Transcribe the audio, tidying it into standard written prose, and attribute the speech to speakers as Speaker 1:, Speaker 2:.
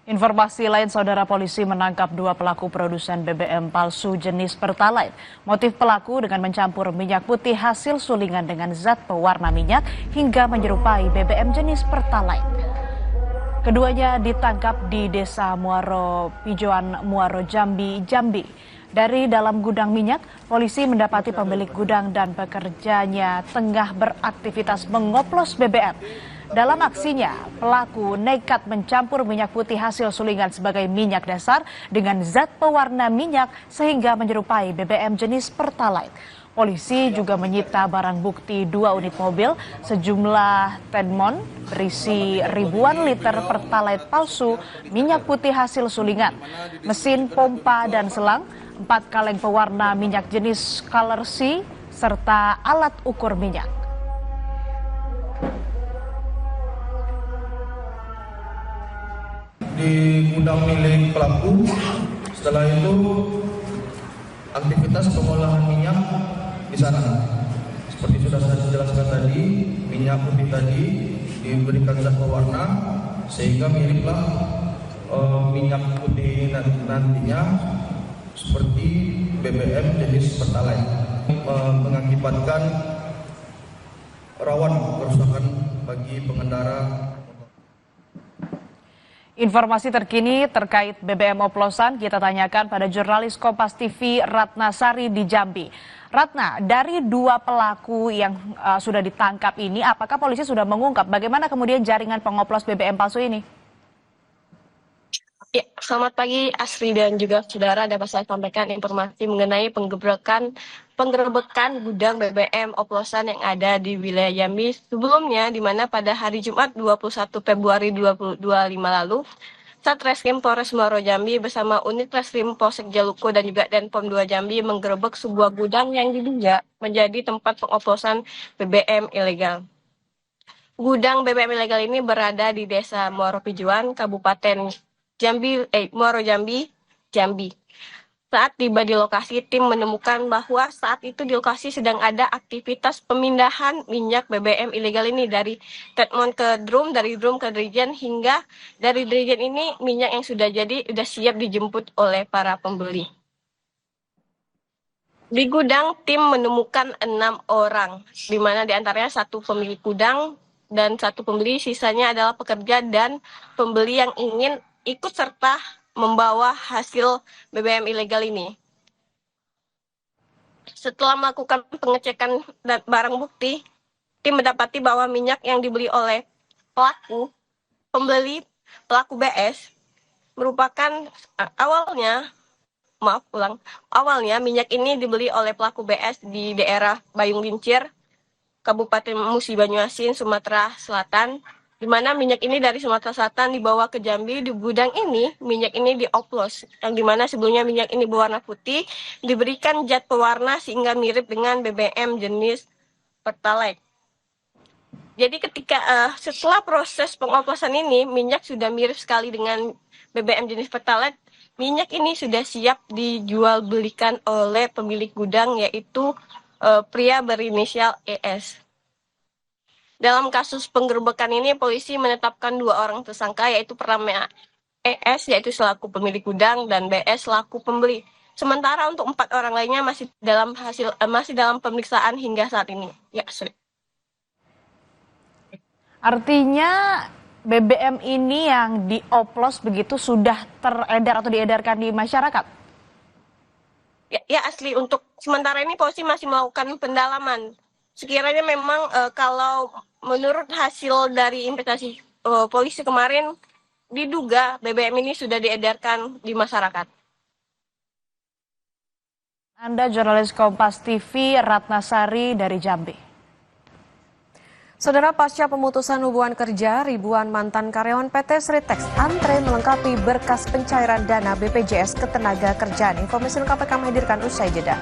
Speaker 1: Informasi lain, saudara, polisi menangkap dua pelaku produsen BBM palsu jenis Pertalite. Motif pelaku dengan mencampur minyak putih hasil sulingan dengan zat pewarna minyak hingga menyerupai BBM jenis Pertalite. Keduanya ditangkap di Desa Muaro Pijoan, Muaro Jambi, Jambi. Dari dalam gudang minyak, polisi mendapati pemilik gudang dan pekerjanya tengah beraktivitas mengoplos BBM. Dalam aksinya, pelaku nekat mencampur minyak putih hasil sulingan sebagai minyak dasar dengan zat pewarna minyak sehingga menyerupai BBM jenis Pertalite. Polisi juga menyita barang bukti 2 unit mobil, sejumlah tenmon berisi ribuan liter Pertalite palsu, minyak putih hasil sulingan, mesin pompa dan selang, 4 kaleng pewarna minyak jenis Color C, serta alat ukur minyak.
Speaker 2: Di gudang milik pelaku, setelah itu aktivitas pengolahan minyak di sana. Seperti sudah saya jelaskan tadi, minyak putih tadi diberikan zat pewarna sehingga miriplah minyak putih nantinya seperti BBM jenis Pertalite, mengakibatkan rawan kerusakan bagi pengendara.
Speaker 1: Informasi terkini terkait BBM oplosan kita tanyakan pada jurnalis Kompas TV Ratna Sari di Jambi. Ratna, dari dua pelaku yang sudah ditangkap ini, apakah polisi sudah mengungkap bagaimana kemudian jaringan pengoplos BBM palsu ini?
Speaker 3: Ya, selamat pagi Asri dan juga saudara. Dapat saya sampaikan informasi mengenai penggerebekan gudang BBM oplosan yang ada di wilayah Jambi sebelumnya, di mana pada hari Jumat 21 Februari 2025 lalu, Satreskrim Polres Muaro Jambi bersama unit Reskrim Polsek Jaluko dan juga Denpom 2 Jambi menggerebek sebuah gudang yang diduga menjadi tempat pengoplosan BBM ilegal. Gudang BBM ilegal ini berada di Desa Muaro Pijuan, Kabupaten Muaro Jambi, Jambi. Saat tiba di lokasi, tim menemukan bahwa saat itu di lokasi sedang ada aktivitas pemindahan minyak BBM ilegal ini dari tenmon ke drum, dari drum ke dirigen, hingga dari dirigen ini minyak yang sudah jadi sudah siap dijemput oleh para pembeli. Di gudang, tim menemukan 6 orang, di mana diantaranya 1 pemilik gudang dan 1 pembeli, sisanya adalah pekerja dan pembeli yang ingin ikut serta membawa hasil BBM ilegal ini. Setelah melakukan pengecekan dan barang bukti, tim mendapati bahwa minyak yang dibeli oleh pelaku BS merupakan awalnya minyak ini dibeli oleh pelaku BS di daerah Bayung Lincir, Kabupaten Musi Banyuasin, Sumatera Selatan, di mana minyak ini dari Sumatera Selatan dibawa ke Jambi. Di gudang ini, minyak ini dioplos, yang dimana sebelumnya minyak ini berwarna putih, diberikan zat pewarna sehingga mirip dengan BBM jenis Pertalite. Jadi setelah proses pengoplosan ini, minyak sudah mirip sekali dengan BBM jenis Pertalite. Minyak ini sudah siap dijual belikan oleh pemilik gudang, yaitu pria berinisial ES. Dalam kasus penggerebekan ini, polisi menetapkan 2 orang tersangka, yaitu pertama ES, yaitu selaku pemilik gudang, dan BS selaku pembeli. Sementara untuk 4 orang lainnya masih dalam pemeriksaan hingga saat ini. Ya, sorry.
Speaker 1: Artinya BBM ini yang dioplos begitu sudah teredar atau diedarkan di masyarakat?
Speaker 3: Ya, asli. Untuk sementara ini polisi masih melakukan pendalaman. Sekiranya memang kalau menurut hasil dari investigasi polisi kemarin, diduga BBM ini sudah diedarkan di masyarakat.
Speaker 1: Anda jurnalis Kompas TV Ratna Sari dari Jambi.
Speaker 4: Saudara, pasca pemutusan hubungan kerja, ribuan mantan karyawan PT Sritex antre melengkapi berkas pencairan dana BPJS Ketenagakerjaan. Informasi lengkap kami hadirkan usai jeda.